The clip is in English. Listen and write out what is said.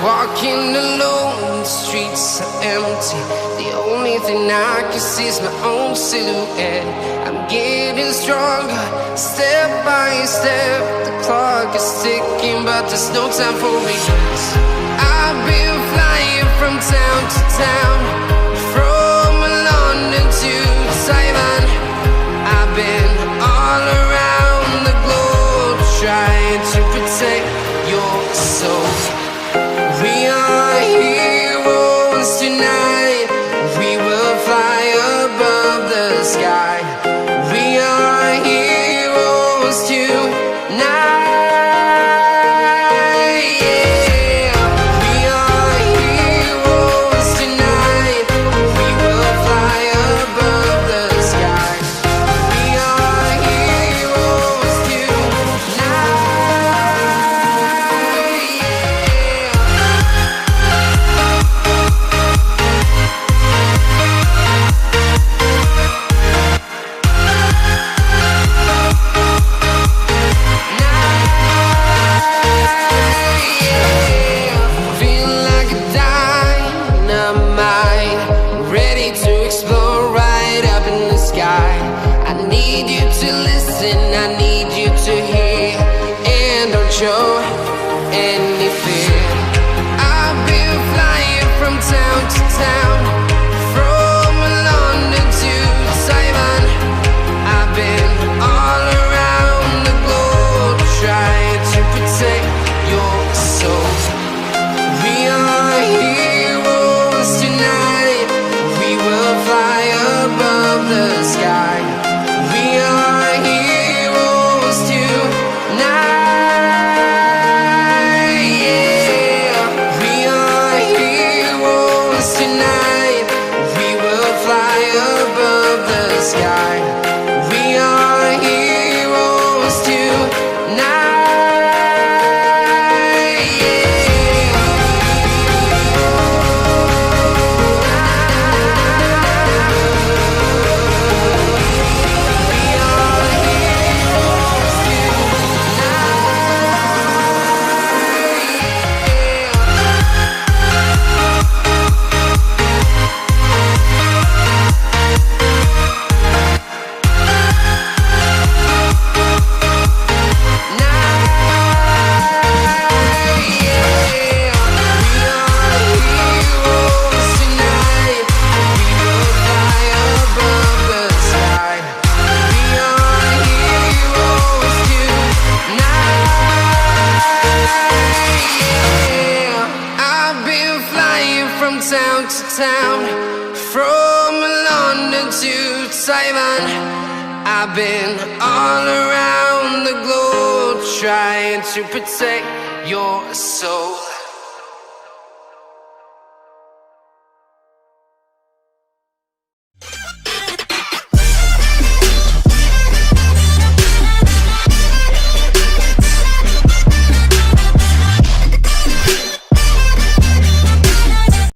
Walking alone, the streets are empty. The only thing I can see is my own silhouette. I'm getting stronger, step by step. The clock is ticking, but there's no time for regrets. I've been flying from town to town, from London to Taiwan. I've been all around the globe, trying to protect your soul. We are heroes tonight. We will fly above the sky. We are heroes tonight. Yeah. We are heroes tonight. We will fly above the sky. We are heroes tonight. Show any fear. I've been flying from town to town, from London to Taiwan. I've been all around the globe, trying to protect your soul. We are heroes tonight. We will fly above the sky. We are heroes tonight. Town to town, from London to Taiwan. I've been all around the globe, trying to protect your soul.